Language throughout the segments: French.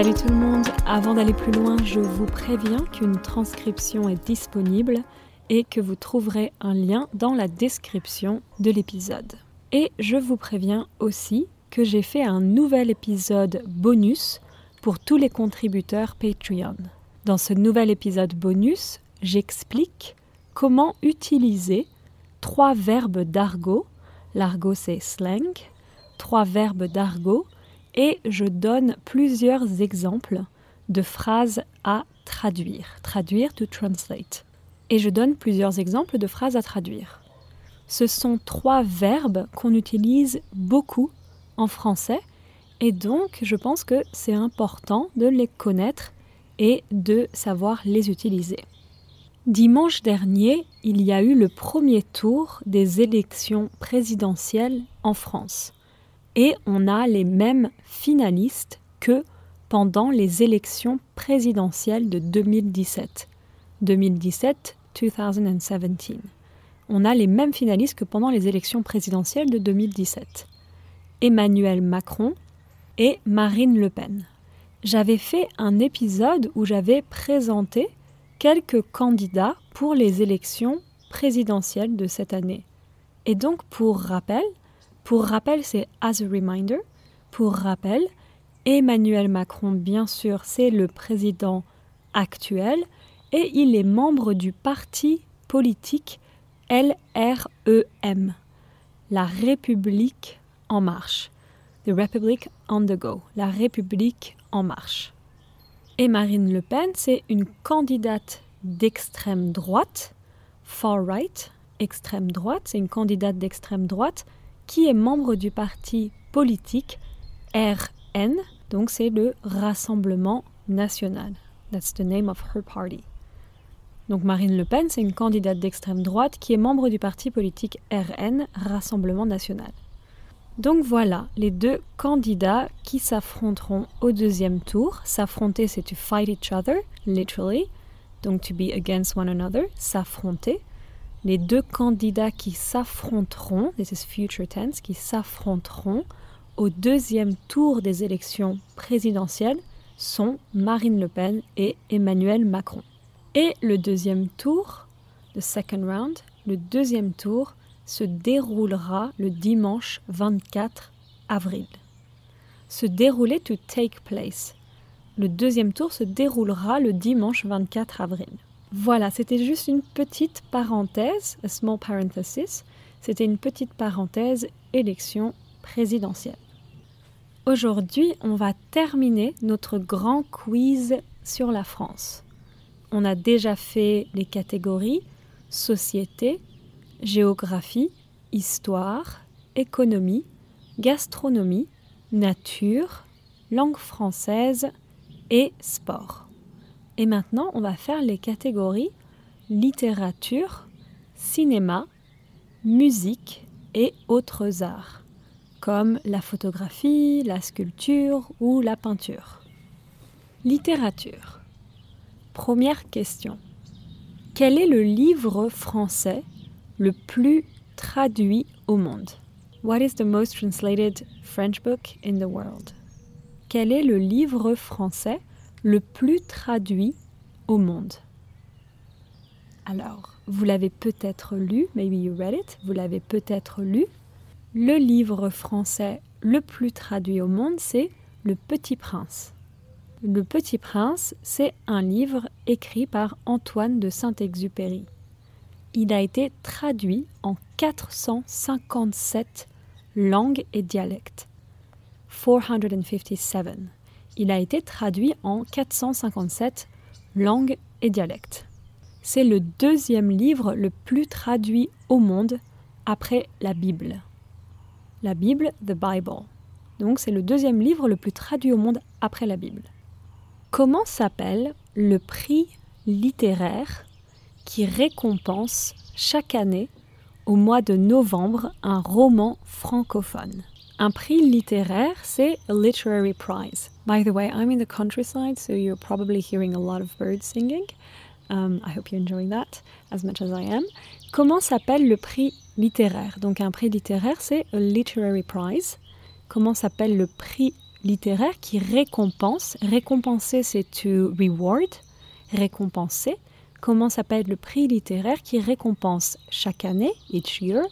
Salut tout le monde, avant d'aller plus loin, je vous préviens qu'une transcription est disponible et que vous trouverez un lien dans la description de l'épisode. Et je vous préviens aussi que j'ai fait un nouvel épisode bonus pour tous les contributeurs Patreon. Dans ce nouvel épisode bonus, j'explique comment utiliser 3 verbes d'argot, l'argot c'est slang, 3 verbes d'argot, et je donne plusieurs exemples de phrases à traduire. Traduire, to translate. Et je donne plusieurs exemples de phrases à traduire. Ce sont 3 verbes qu'on utilise beaucoup en français et donc je pense que c'est important de les connaître et de savoir les utiliser. Dimanche dernier, il y a eu le premier tour des élections présidentielles en France. Et on a les mêmes finalistes que pendant les élections présidentielles de 2017. 2017. On a les mêmes finalistes que pendant les élections présidentielles de 2017. Emmanuel Macron et Marine Le Pen. J'avais fait un épisode où j'avais présenté quelques candidats pour les élections présidentielles de cette année. Et donc, pour rappel, c'est as a reminder. Pour rappel, Emmanuel Macron, bien sûr, c'est le président actuel et il est membre du parti politique LREM, la République en marche. The Republic on the go, la République en marche. Et Marine Le Pen, c'est une candidate d'extrême droite, far right, extrême droite, c'est une candidate d'extrême droite qui est membre du parti politique RN, donc c'est le Rassemblement National. That's the name of her party. Donc Marine Le Pen, c'est une candidate d'extrême droite qui est membre du parti politique RN, Rassemblement National. Donc voilà, les 2 candidats qui s'affronteront au deuxième tour. S'affronter, c'est to fight each other, literally. Donc to be against one another, s'affronter. Les 2 candidats qui s'affronteront, this is future tense, qui s'affronteront au deuxième tour des élections présidentielles sont Marine Le Pen et Emmanuel Macron. Et le deuxième tour, the second round, le deuxième tour se déroulera le dimanche 24 avril. Se dérouler, to take place. Le deuxième tour se déroulera le dimanche 24 avril. Voilà, c'était juste une petite parenthèse, a small parenthesis. C'était une petite parenthèse élection présidentielle. Aujourd'hui, on va terminer notre grand quiz sur la France. On a déjà fait les catégories société, géographie, histoire, économie, gastronomie, nature, langue française et sport. Et maintenant, on va faire les catégories littérature, cinéma, musique et autres arts, comme la photographie, la sculpture ou la peinture. Littérature. Première question. Quel est le livre français le plus traduit au monde? What is the most translated French book in the world? Quel est le livre français le plus traduit au monde? Alors, vous l'avez peut-être lu, maybe you read it, vous l'avez peut-être lu. Le livre français le plus traduit au monde, c'est Le Petit Prince. Le Petit Prince, c'est un livre écrit par Antoine de Saint-Exupéry. Il a été traduit en 457 langues et dialectes. 457. Il a été traduit en 457 langues et dialectes. C'est le 2e livre le plus traduit au monde après la Bible. La Bible, the Bible. Donc c'est le 2e livre le plus traduit au monde après la Bible. Comment s'appelle le prix littéraire qui récompense chaque année, au mois de novembre, un roman francophone? Un prix littéraire, c'est a literary prize. By the way, I'm in the countryside, so you're probably hearing a lot of birds singing. I hope you're enjoying that as much as I am. Comment s'appelle le prix littéraire? Donc un prix littéraire, c'est a literary prize. Comment s'appelle le prix littéraire qui récompense. Récompenser, c'est to reward, récompenser. Comment s'appelle le prix littéraire qui récompense chaque année, each year,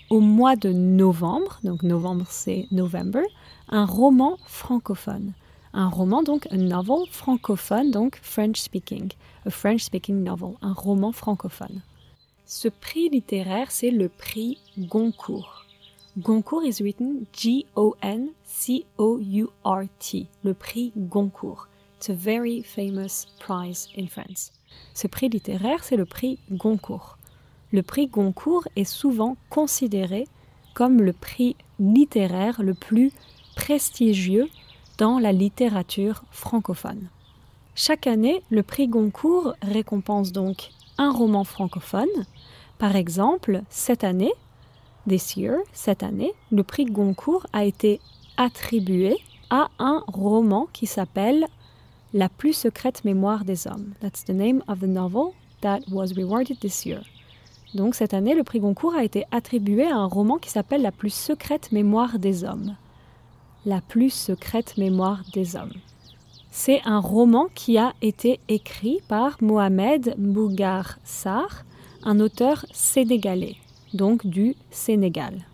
au mois de novembre, donc novembre c'est November, un roman francophone. Un roman, donc a novel francophone, donc French speaking. A French speaking novel, un roman francophone. Ce prix littéraire, c'est le prix Goncourt. Goncourt is written G-O-N-C-O-U-R-T, le prix Goncourt. It's a very famous prize in France. Ce prix littéraire, c'est le prix Goncourt. Le prix Goncourt est souvent considéré comme le prix littéraire le plus prestigieux dans la littérature francophone. Chaque année, le prix Goncourt récompense donc un roman francophone. Par exemple, cette année, le prix Goncourt a été attribué à un roman qui s'appelle « La plus secrète mémoire des hommes ». That's the name of the novel that was rewarded this year. Donc cette année, le prix Goncourt a été attribué à un roman qui s'appelle « La plus secrète mémoire des hommes ». La plus secrète mémoire des hommes. C'est un roman qui a été écrit par Mohamed Mbougar Sarr, un auteur sénégalais, donc du Sénégal.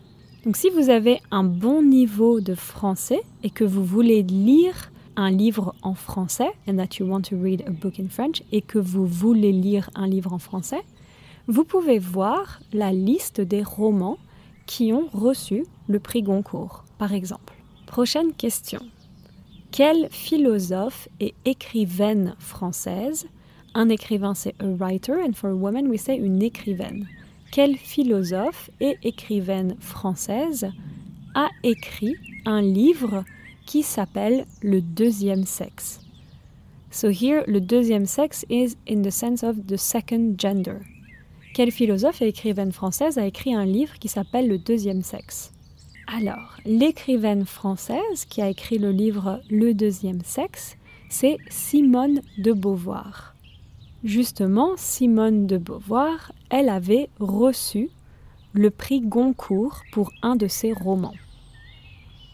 Donc si vous avez un bon niveau de français et que vous voulez lire un livre en français, and that you want to read a book in French, et que vous voulez lire un livre en français, vous pouvez voir la liste des romans qui ont reçu le prix Goncourt, par exemple. Prochaine question. Quelle philosophe et écrivaine française, un écrivain c'est a writer, and for a woman we say une écrivaine. Quelle philosophe et écrivaine française a écrit un livre qui s'appelle Le deuxième sexe? So here, le deuxième sexe is in the sense of the second gender. Quelle philosophe et écrivaine française a écrit un livre qui s'appelle Le deuxième sexe? Alors, l'écrivaine française qui a écrit le livre Le deuxième sexe, c'est Simone de Beauvoir. Justement, Simone de Beauvoir, elle avait reçu le prix Goncourt pour un de ses romans.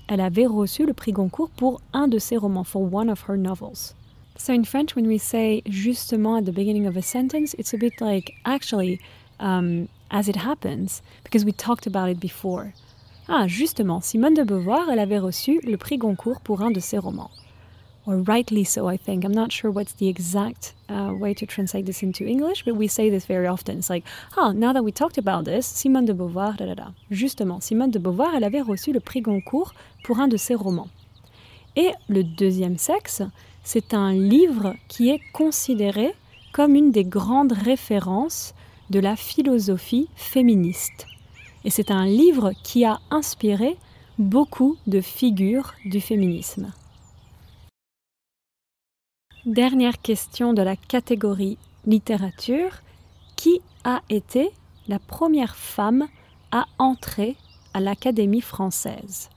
Elle avait reçu le prix Goncourt pour un de ses romans, for one of her novels. So in French, when we say justement at the beginning of a sentence, it's a bit like actually, as it happens, because we talked about it before. Ah, justement, Simone de Beauvoir, elle avait reçu le prix Goncourt pour un de ses romans. Or rightly so, I think. I'm not sure what's the exact way to translate this into English, but we say this very often. It's like, now that we talked about this, Simone de Beauvoir, Justement, Simone de Beauvoir, elle avait reçu le prix Goncourt pour un de ses romans. Et Le deuxième sexe, c'est un livre qui est considéré comme une des grandes références de la philosophie féministe. Et c'est un livre qui a inspiré beaucoup de figures du féminisme. Dernière question de la catégorie littérature. Qui a été la première femme à entrer à l'Académie française?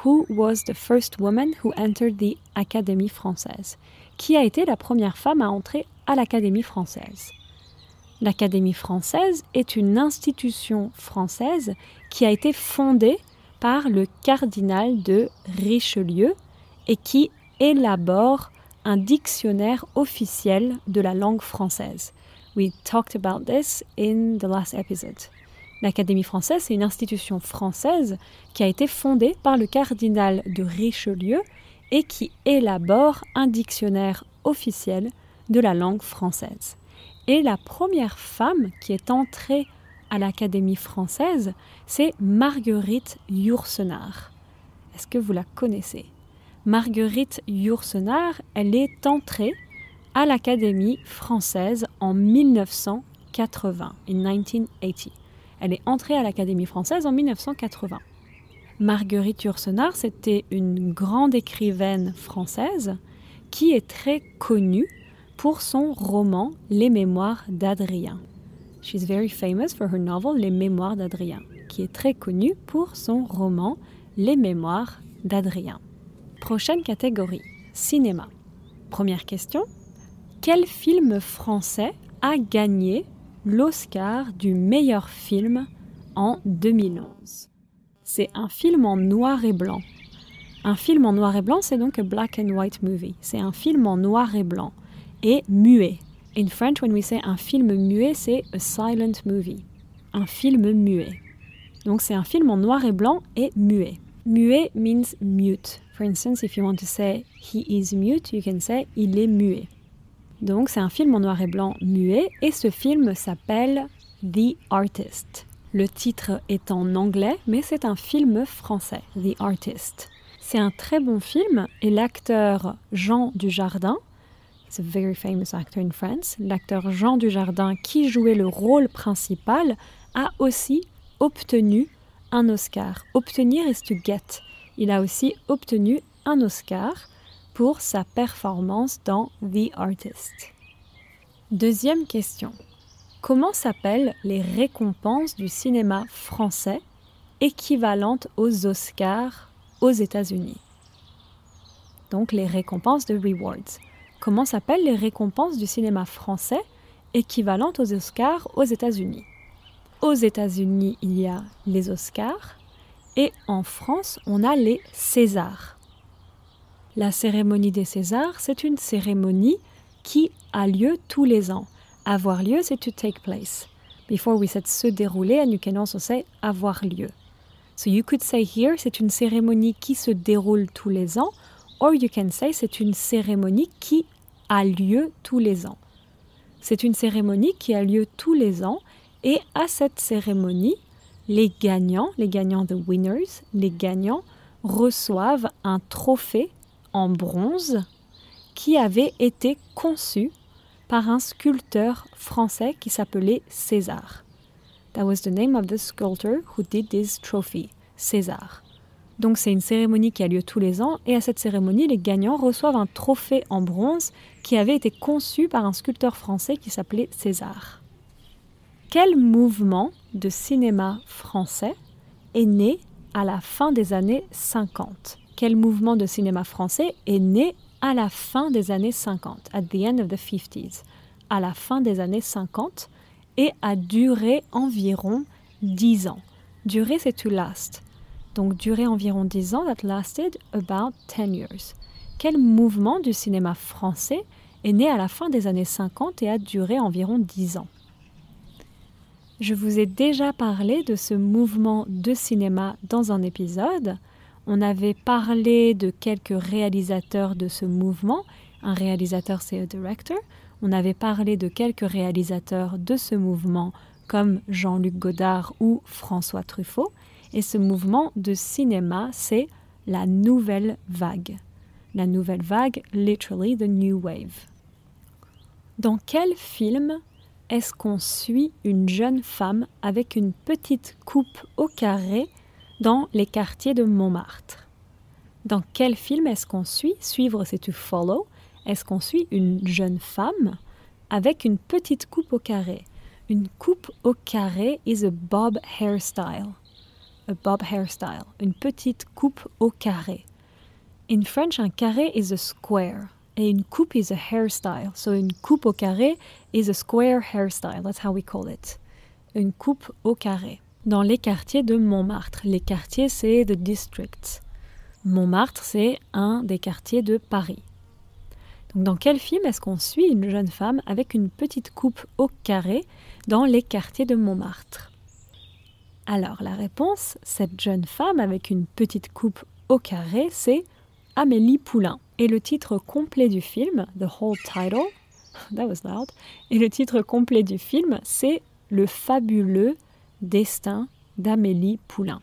Who was the first woman who entered the Académie française? Qui a été la première femme à entrer à l'Académie française? L'Académie française est une institution française qui a été fondée par le cardinal de Richelieu et qui élabore un dictionnaire officiel de la langue française. We talked about this in the last episode. L'Académie française, c'est une institution française qui a été fondée par le cardinal de Richelieu et qui élabore un dictionnaire officiel de la langue française. Et la première femme qui est entrée à l'Académie française, c'est Marguerite Yourcenar. Est-ce que vous la connaissez? Marguerite Yourcenar, elle est entrée à l'Académie française en 1980, in 1980. Elle est entrée à l'Académie française en 1980. Marguerite Yourcenar, c'était une grande écrivaine française qui est très connue pour son roman Les Mémoires d'Adrien. She's very famous for her novel Les Mémoires d'Adrien, qui est très connue pour son roman Les Mémoires d'Adrien. Prochaine catégorie, cinéma. Première question, quel film français a gagné l'Oscar du meilleur film en 2011? C'est un film en noir et blanc. Un film en noir et blanc, c'est donc a black and white movie. C'est un film en noir et blanc et muet. In French, when we say un film muet, c'est a silent movie. Un film muet. Donc c'est un film en noir et blanc et muet. Muet means mute. For instance, if you want to say he is mute, you can say il est muet. Donc c'est un film en noir et blanc muet et ce film s'appelle The Artist. Le titre est en anglais, mais c'est un film français, The Artist. C'est un très bon film et l'acteur Jean Dujardin, he's a very famous actor in France, l'acteur Jean Dujardin qui jouait le rôle principal a aussi obtenu un Oscar. Obtenir is to get. Il a aussi obtenu un Oscar pour sa performance dans The Artist. Deuxième question. Comment s'appellent les récompenses du cinéma français équivalentes aux Oscars aux États-Unis? Donc les récompenses de rewards. Comment s'appellent les récompenses du cinéma français équivalentes aux Oscars aux États-Unis? Aux États-Unis, il y a les Oscars et en France, on a les Césars. La cérémonie des Césars, c'est une cérémonie qui a lieu tous les ans. Avoir lieu, c'est to take place. Before we said se dérouler, and you can also say avoir lieu. So you could say here, c'est une cérémonie qui se déroule tous les ans, or you can say c'est une cérémonie qui a lieu tous les ans. C'est une cérémonie qui a lieu tous les ans et à cette cérémonie, les gagnants, the winners, les gagnants reçoivent un trophée en bronze qui avait été conçu par un sculpteur français qui s'appelait César. That was the name of the sculptor who did this trophy, César. Donc c'est une cérémonie qui a lieu tous les ans et à cette cérémonie, les gagnants reçoivent un trophée en bronze qui avait été conçu par un sculpteur français qui s'appelait César. Quel mouvement de cinéma français est né à la fin des années 50? Quel mouvement de cinéma français est né à la fin des années 50, at the end of the 50s, à la fin des années 50, et a duré environ 10 ans. Durer, c'est to last. Donc, durer environ 10 ans, that lasted about 10 years. Quel mouvement du cinéma français est né à la fin des années 50 et a duré environ 10 ans? Je vous ai déjà parlé de ce mouvement de cinéma dans un épisode. On avait parlé de quelques réalisateurs de ce mouvement. Un réalisateur, c'est un director. On avait parlé de quelques réalisateurs de ce mouvement comme Jean-Luc Godard ou François Truffaut. Et ce mouvement de cinéma, c'est la nouvelle vague. La nouvelle vague, literally the new wave. Dans quel film est-ce qu'on suit une jeune femme avec une petite coupe au carré dans les quartiers de Montmartre? Dans quel film est-ce qu'on suit? Suivre, c'est to follow. Est-ce qu'on suit une jeune femme avec une petite coupe au carré? Une coupe au carré is a bob hairstyle. A bob hairstyle. Une petite coupe au carré. In French, un carré is a square. Et une coupe is a hairstyle. So une coupe au carré is a square hairstyle. That's how we call it. Une coupe au carré. Dans les quartiers de Montmartre. Les quartiers, c'est the districts. Montmartre, c'est un des quartiers de Paris. Donc, dans quel film est-ce qu'on suit une jeune femme avec une petite coupe au carré dans les quartiers de Montmartre? Alors, la réponse, cette jeune femme avec une petite coupe au carré, c'est Amélie Poulain. Et le titre complet du film, the whole title, that was loud, et le titre complet du film, c'est Le fabuleux destin d'Amélie Poulain.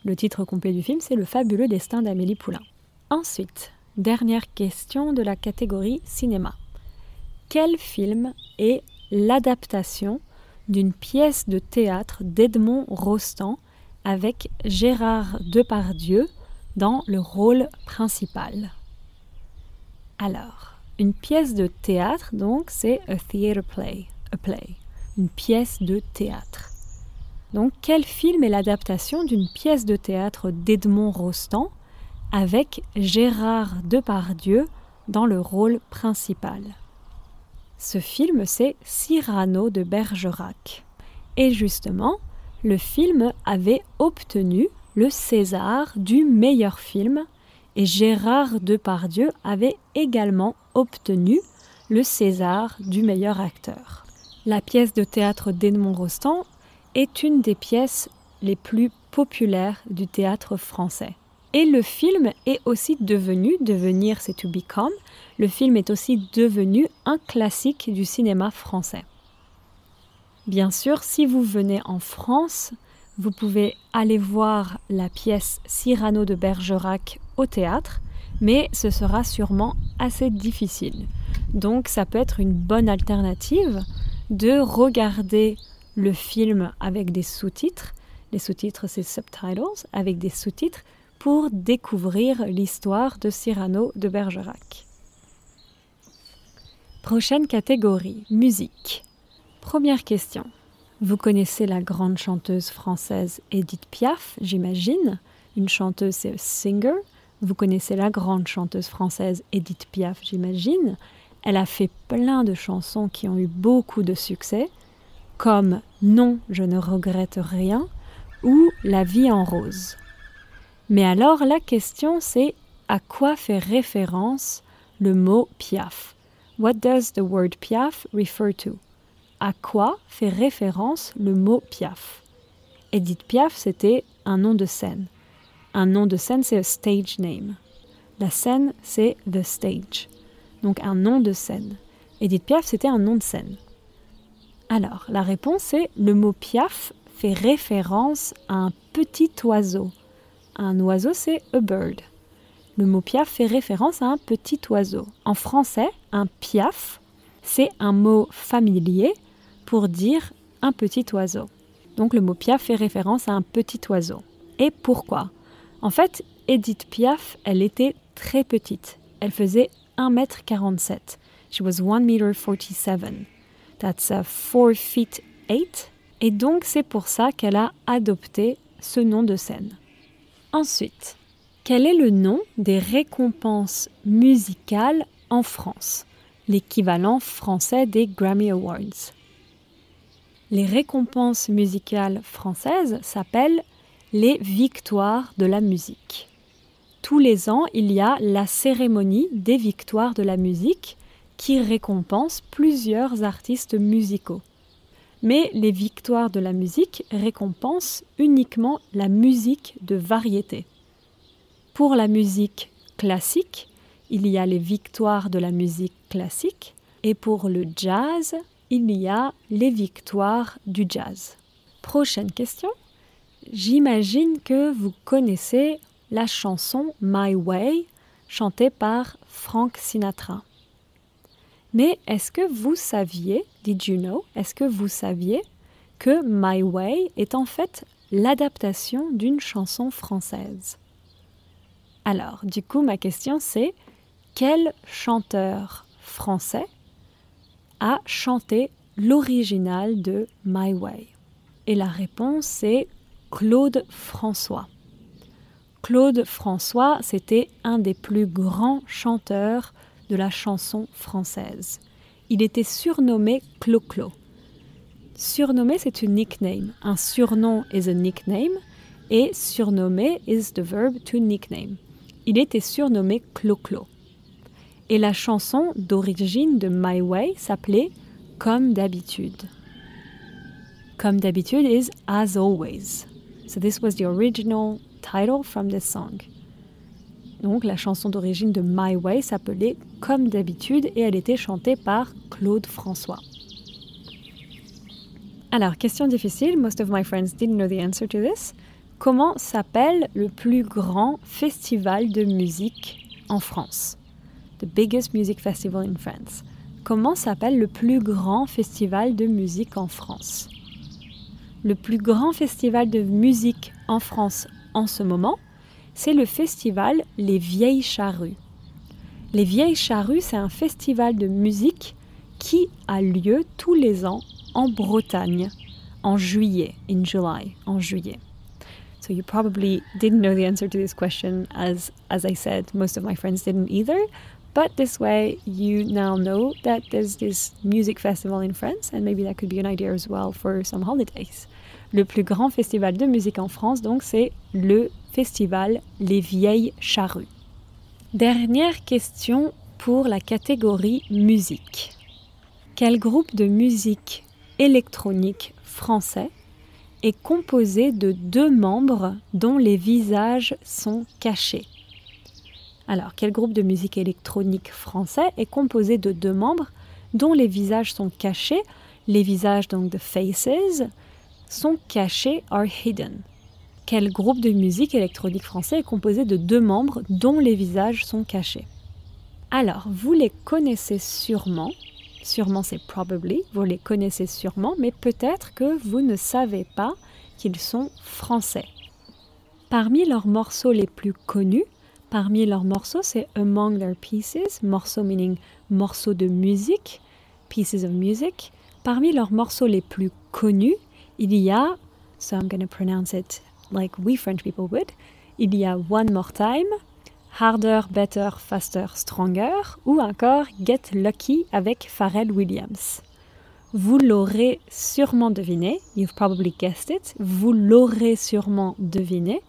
Le titre complet du film, c'est Le fabuleux destin d'Amélie Poulain. Ensuite, dernière question de la catégorie cinéma. Quel film est l'adaptation d'une pièce de théâtre d'Edmond Rostand avec Gérard Depardieu dans le rôle principal? Alors, une pièce de théâtre, donc, c'est a theater play, une pièce de théâtre. Donc, quel film est l'adaptation d'une pièce de théâtre d'Edmond Rostand avec Gérard Depardieu dans le rôle principal? Ce film, c'est Cyrano de Bergerac. Et justement, le film avait obtenu le César du meilleur film et Gérard Depardieu avait également obtenu le César du meilleur acteur. La pièce de théâtre d'Edmond Rostand est une des pièces les plus populaires du théâtre français. Et le film est aussi devenu, devenir c'est to become, le film est aussi devenu un classique du cinéma français. Bien sûr, si vous venez en France, vous pouvez aller voir la pièce Cyrano de Bergerac au théâtre, mais ce sera sûrement assez difficile. Donc ça peut être une bonne alternative de regarder le film avec des sous-titres. Les sous-titres, c'est subtitles, avec des sous-titres pour découvrir l'histoire de Cyrano de Bergerac. Prochaine catégorie, musique. Première question. Vous connaissez la grande chanteuse française Édith Piaf, j'imagine. Une chanteuse, c'est singer. Vous connaissez la grande chanteuse française Édith Piaf, j'imagine. Elle a fait plein de chansons qui ont eu beaucoup de succès, comme « Non, je ne regrette rien » ou « La vie en rose ». Mais alors la question c'est à quoi fait référence le mot Piaf? What does the word Piaf refer to? À quoi fait référence le mot Piaf? Édith Piaf, c'était un nom de scène. Un nom de scène, c'est a stage name. La scène, c'est the stage. Donc un nom de scène. Édith Piaf, c'était un nom de scène. Alors, la réponse c'est le mot Piaf fait référence à un petit oiseau. Un oiseau, c'est a bird. Le mot Piaf fait référence à un petit oiseau. En français, un Piaf, c'est un mot familier pour dire un petit oiseau. Donc le mot Piaf fait référence à un petit oiseau. Et pourquoi? En fait, Édith Piaf, elle était très petite. Elle faisait 1m47. She was 1m47. That's 4 feet 8. Et donc c'est pour ça qu'elle a adopté ce nom de scène. Ensuite, quel est le nom des récompenses musicales en France? L'équivalent français des Grammy Awards. Les récompenses musicales françaises s'appellent les victoires de la musique. Tous les ans, il y a la cérémonie des victoires de la musique qui récompense plusieurs artistes musicaux. Mais les victoires de la musique récompensent uniquement la musique de variété. Pour la musique classique, il y a les victoires de la musique classique et pour le jazz, il y a les victoires du jazz. Prochaine question. J'imagine que vous connaissez la chanson My Way, chantée par Frank Sinatra. Mais est-ce que vous saviez, did you know, est-ce que vous saviez que My Way est en fait l'adaptation d'une chanson française? Alors, du coup, ma question c'est, quel chanteur français a chanté l'original de My Way? Et la réponse c'est Claude François. Claude François, c'était un des plus grands chanteurs de la chanson française. Il était surnommé Clo-Clo. Surnommé, c'est une nickname. Un surnom is a nickname et surnommé is the verb to nickname. Il était surnommé Clo-Clo. Et la chanson d'origine de My Way s'appelait Comme d'habitude. Comme d'habitude is as always. So this was the original title from this song. Donc la chanson d'origine de My Way s'appelait Comme d'habitude et elle était chantée par Claude François. Alors, question difficile, most of my friends didn't know the answer to this. Comment s'appelle le plus grand festival de musique en France? The biggest music festival in France. Comment s'appelle le plus grand festival de musique en France? Le plus grand festival de musique en France en ce moment, c'est le festival Les Vieilles Charrues. Les Vieilles Charrues, c'est un festival de musique qui a lieu tous les ans en Bretagne, en juillet, in July, en juillet. So you probably didn't know the answer to this question, as I said, most of my friends didn't either. But this way, you now know that there's this music festival in France, and maybe that could be an idea as well for some holidays. Le plus grand festival de musique en France, donc, c'est le festival Les Vieilles Charrues. Dernière question pour la catégorie musique. Quel groupe de musique électronique français est composé de 2 membres dont les visages sont cachés? Alors, quel groupe de musique électronique français est composé de 2 membres dont les visages sont cachés? Les visages, donc the faces, sont cachés, are hidden. Quel groupe de musique électronique français est composé de 2 membres dont les visages sont cachés? Alors, vous les connaissez sûrement. Sûrement, c'est probably. Vous les connaissez sûrement, mais peut-être que vous ne savez pas qu'ils sont français. Parmi leurs morceaux les plus connus, c'est among their pieces, morceaux meaning morceaux de musique, pieces of music. Parmi leurs morceaux les plus connus, il y a, so I'm going to pronounce it like we French people would, il y a One More Time, Harder, Better, Faster, Stronger ou encore Get Lucky avec Pharrell Williams. Vous l'aurez sûrement deviné, you've probably guessed it, vous l'aurez sûrement deviné,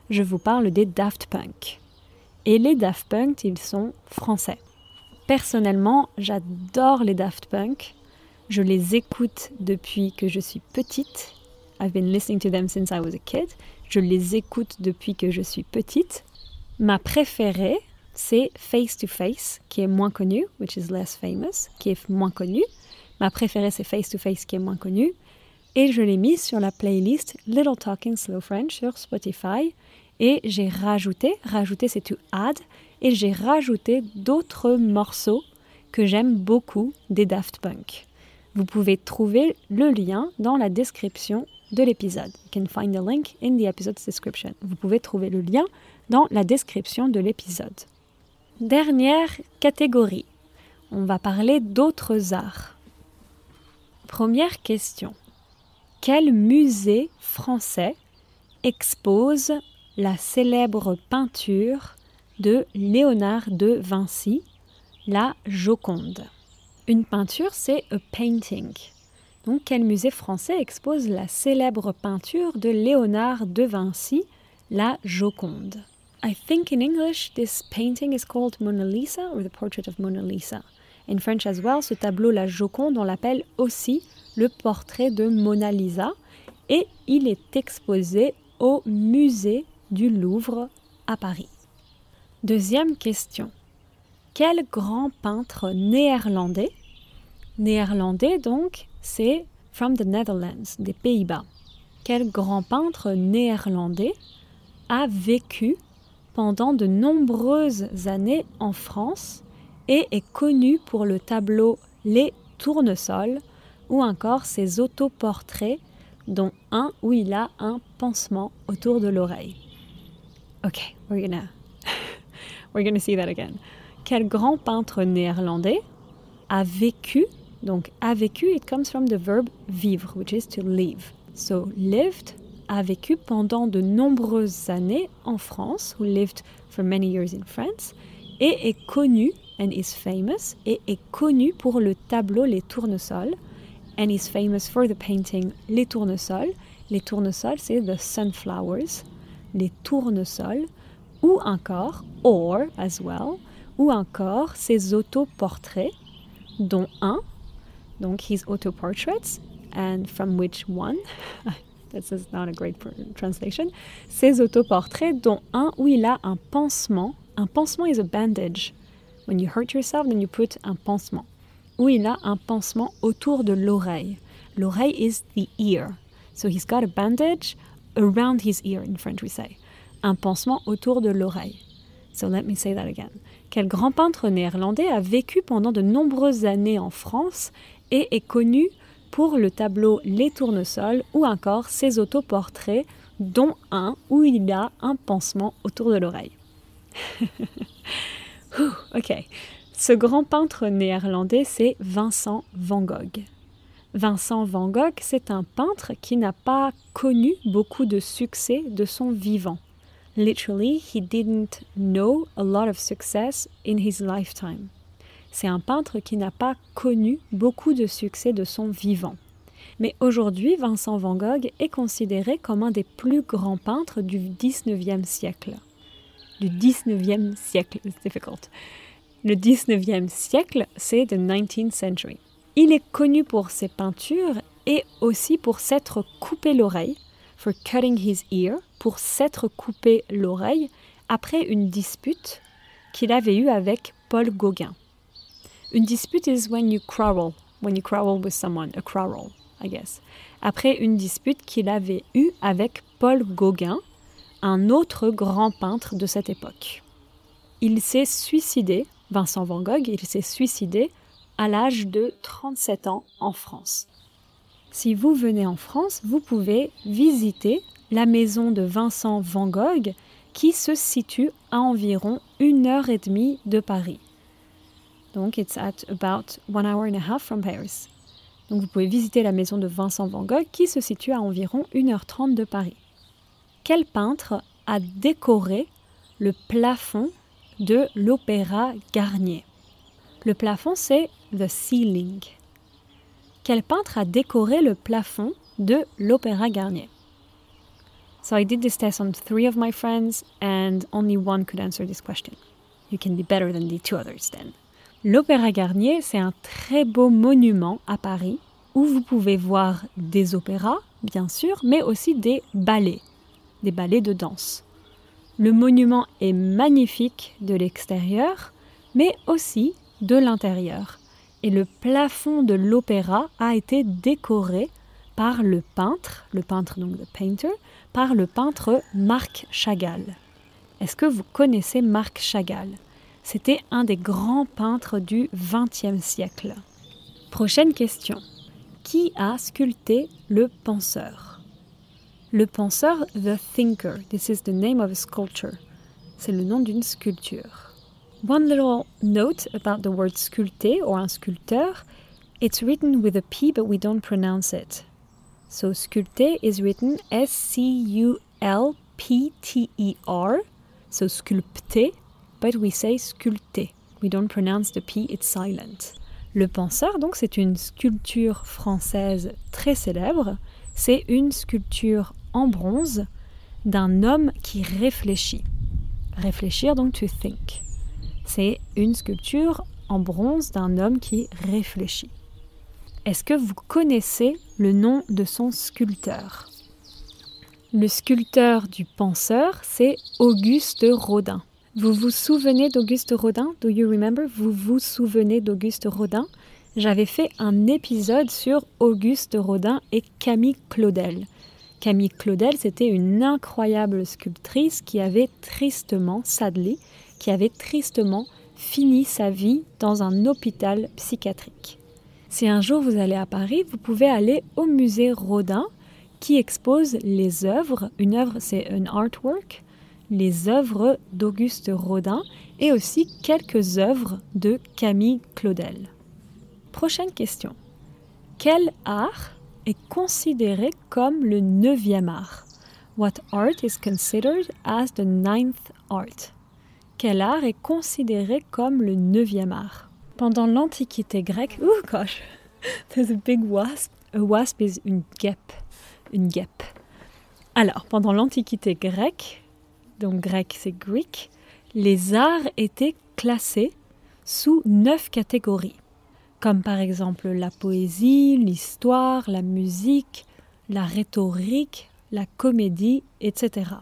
je vous parle des Daft Punk. Et les Daft Punk, ils sont français. Personnellement, j'adore les Daft Punk, je les écoute depuis que je suis petite. I've been listening to them since I was a kid. Je les écoute depuis que je suis petite. Ma préférée, c'est Face to Face, qui est moins connue, which is less famous, qui est moins connue. Ma préférée, c'est Face to Face, qui est moins connue. Et je l'ai mise sur la playlist Little Talking Slow French sur Spotify. Et j'ai rajouté c'est to add, et j'ai rajouté d'autres morceaux que j'aime beaucoup des Daft Punk. Vous pouvez trouver le lien dans la description de l'épisode. You can find the link in the episode's description. Vous pouvez trouver le lien dans la description de l'épisode. Dernière catégorie. On va parler d'autres arts. Première question. Quel musée français expose la célèbre peinture de Léonard de Vinci, la Joconde? Une peinture, c'est a painting. Donc, quel musée français expose la célèbre peinture de Léonard de Vinci, la Joconde? I think in English, this painting is called Mona Lisa, or the portrait of Mona Lisa. In French as well, ce tableau, la Joconde, on l'appelle aussi le portrait de Mona Lisa, et il est exposé au musée du Louvre à Paris. Deuxième question. Quel grand peintre néerlandais, donc, c'est from the Netherlands, des Pays-Bas. Quel grand peintre néerlandais a vécu pendant de nombreuses années en France et est connu pour le tableau Les Tournesols ou encore ses autoportraits, dont un où il a un pansement autour de l'oreille. Ok, we're gonna see that again. Quel grand peintre néerlandais a vécu, donc a vécu, it comes from the verb vivre, which is to live. So lived, a vécu pendant de nombreuses années en France, who lived for many years in France, et est connu, and is famous, et est connu pour le tableau Les Tournesols, and is famous for the painting Les Tournesols. Les tournesols, c'est the sunflowers, les tournesols, ou encore, or as well, ou encore ses autoportraits, dont un, donc his autoportraits, and from which one, this is not a great translation, ses autoportraits, dont un où il a un pansement. Un pansement is a bandage. When you hurt yourself, then you put un pansement. Où il a un pansement autour de l'oreille. L'oreille is the ear. So he's got a bandage around his ear, in French we say. Un pansement autour de l'oreille. So let me say that again. Quel grand peintre néerlandais a vécu pendant de nombreuses années en France et est connu pour le tableau Les Tournesols ou encore ses autoportraits, dont un où il a un pansement autour de l'oreille. Ok. Ce grand peintre néerlandais, c'est Vincent van Gogh. Vincent van Gogh, c'est un peintre qui n'a pas connu beaucoup de succès de son vivant. Literally, he didn't know a lot of success in his lifetime. C'est un peintre qui n'a pas connu beaucoup de succès de son vivant. Mais aujourd'hui, Vincent van Gogh est considéré comme un des plus grands peintres du XIXe siècle. du 19e siècle. It's difficult. Le 19e siècle, c'est the 19th century. Il est connu pour ses peintures et aussi pour s'être coupé l'oreille, for cutting his ear, pour s'être coupé l'oreille après une dispute qu'il avait eue avec Paul Gauguin. Une dispute is when you quarrel with someone, a quarrel, I guess. Après une dispute qu'il avait eue avec Paul Gauguin, un autre grand peintre de cette époque. Il s'est suicidé, Vincent van Gogh, il s'est suicidé à l'âge de 37 ans en France. Si vous venez en France, vous pouvez visiter la maison de Vincent van Gogh qui se situe à environ 1h30 de Paris. Donc, it's at about 1 hour and a half from Paris. Donc, vous pouvez visiter la maison de Vincent van Gogh qui se situe à environ 1h30 de Paris. Quel peintre a décoré le plafond de l'Opéra Garnier? Le plafond, c'est the ceiling. Quel peintre a décoré le plafond de l'Opéra Garnier? So I did this test on 3 of my friends and only one could answer this question. You can be better than the 2 others then. L'Opéra Garnier, c'est un très beau monument à Paris où vous pouvez voir des opéras, bien sûr, mais aussi des ballets de danse. Le monument est magnifique de l'extérieur, mais aussi de l'intérieur. Et le plafond de l'opéra a été décoré par le peintre donc the painter, par le peintre Marc Chagall. Est-ce que vous connaissez Marc Chagall? C'était un des grands peintres du XXe siècle. Prochaine question. Qui a sculpté le penseur? Le penseur, the thinker. This is the name of a sculpture. C'est le nom d'une sculpture. One little note about the word sculpter or un sculpteur. It's written with a P, but we don't pronounce it. So sculpter is written S-C-U-L-P-T-E-R. So sculpter, but we say sculpter. We don't pronounce the P, it's silent. Le penseur, donc, c'est une sculpture française très célèbre. C'est une sculpture en bronze d'un homme qui réfléchit. Réfléchir, donc to think. C'est une sculpture en bronze d'un homme qui réfléchit. Est-ce que vous connaissez le nom de son sculpteur? Le sculpteur du penseur, c'est Auguste Rodin. Vous vous souvenez d'Auguste Rodin? Do you remember? Vous vous souvenez d'Auguste Rodin? J'avais fait un épisode sur Auguste Rodin et Camille Claudel. Camille Claudel, c'était une incroyable sculptrice qui avait tristement, sadly, fini sa vie dans un hôpital psychiatrique. Si un jour vous allez à Paris, vous pouvez aller au musée Rodin qui expose les œuvres. Une œuvre, c'est un artwork, les œuvres d'Auguste Rodin et aussi quelques œuvres de Camille Claudel. Prochaine question. Quel art est considéré comme le 9e art? What art is considered as the 9th art? Quel art est considéré comme le 9e art? Pendant l'Antiquité grecque... Oh gosh, there's a big wasp. A wasp is une guêpe. Alors, pendant l'Antiquité grecque, donc grec c'est Greek, les arts étaient classés sous 9 catégories, comme par exemple la poésie, l'histoire, la musique, la rhétorique, la comédie, etc.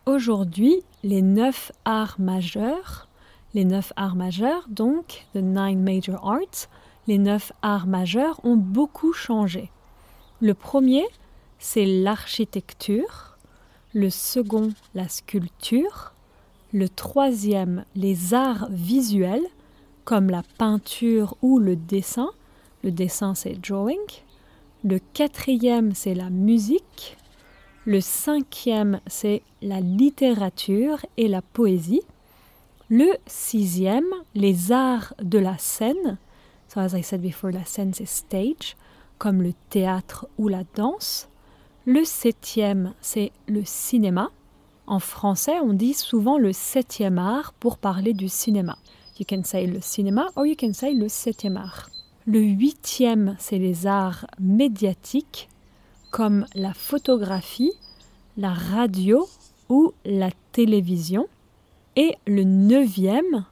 Aujourd'hui, les 9 arts majeurs, donc the 9 major arts, les 9 arts majeurs ont beaucoup changé. Le premier, c'est l'architecture, le second, la sculpture, le troisième, les arts visuels, comme la peinture ou le dessin. Le dessin, c'est drawing. Le quatrième, c'est la musique. Le cinquième, c'est la littérature et la poésie. Le sixième, les arts de la scène. So as I said before, la scène, c'est stage, comme le théâtre ou la danse. Le septième, c'est le cinéma. En français, on dit souvent le 7e art pour parler du cinéma. You can say le cinéma or you can say le 7e art. Le 8e, c'est les arts médiatiques, comme la photographie, la radio ou la télévision. Et le 9e,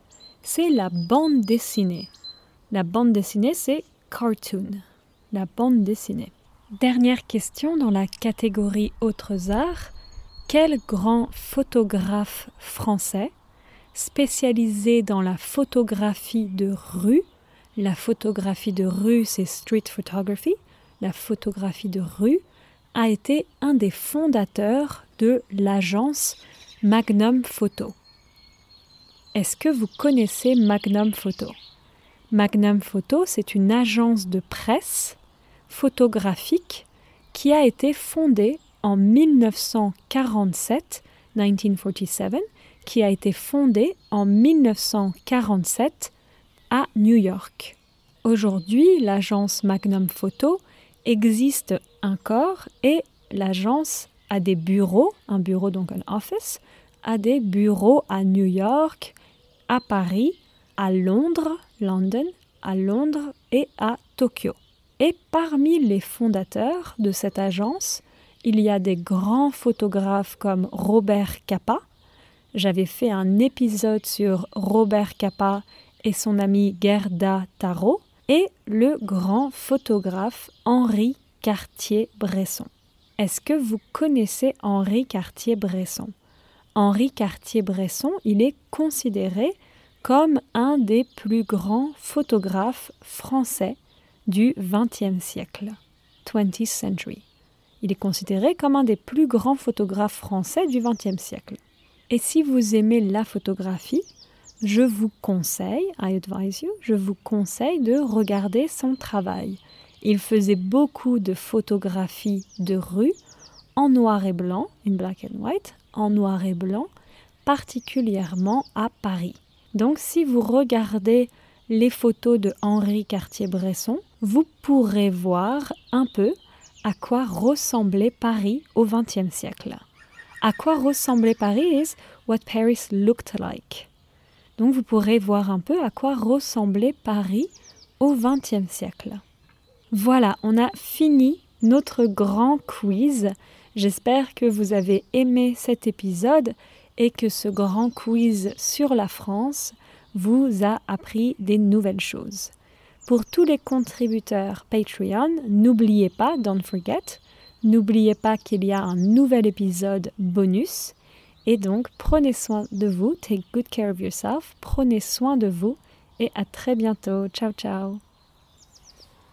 c'est la bande dessinée. La bande dessinée, c'est cartoon, la bande dessinée. Dernière question dans la catégorie Autres arts. Quel grand photographe français spécialisé dans la photographie de rue, la photographie de rue c'est street photography, la photographie de rue a été un des fondateurs de l'agence Magnum Photo. Est-ce que vous connaissez Magnum Photo? Magnum Photo, c'est une agence de presse photographique qui a été fondée en 1947, qui a été fondée en 1947 à New York. Aujourd'hui, l'agence Magnum Photo existe encore et l'agence a des bureaux, un bureau donc un office, a des bureaux à New York, à Paris, à Londres, à Londres et à Tokyo. Et parmi les fondateurs de cette agence, il y a des grands photographes comme Robert Capa. J'avais fait un épisode sur Robert Capa et son ami Gerda Taro et le grand photographe Henri Cartier-Bresson. Est-ce que vous connaissez Henri Cartier-Bresson? Henri Cartier-Bresson, il est considéré comme un des plus grands photographes français du XXe siècle, 20th century. Il est considéré comme un des plus grands photographes français du XXe siècle. Et si vous aimez la photographie, je vous conseille de regarder son travail. Il faisait beaucoup de photographies de rue en noir et blanc, in black and white, en noir et blanc, particulièrement à Paris. Donc si vous regardez les photos de Henri Cartier-Bresson, vous pourrez voir un peu à quoi ressemblait Paris au XXe siècle. À quoi ressemblait Paris is what Paris looked like. Donc vous pourrez voir un peu à quoi ressemblait Paris au XXe siècle. Voilà, on a fini notre grand quiz. J'espère que vous avez aimé cet épisode et que ce grand quiz sur la France vous a appris des nouvelles choses. Pour tous les contributeurs Patreon, n'oubliez pas, don't forget, n'oubliez pas qu'il y a un nouvel épisode bonus. Et donc, prenez soin de vous, take good care of yourself, prenez soin de vous et à très bientôt. Ciao, ciao!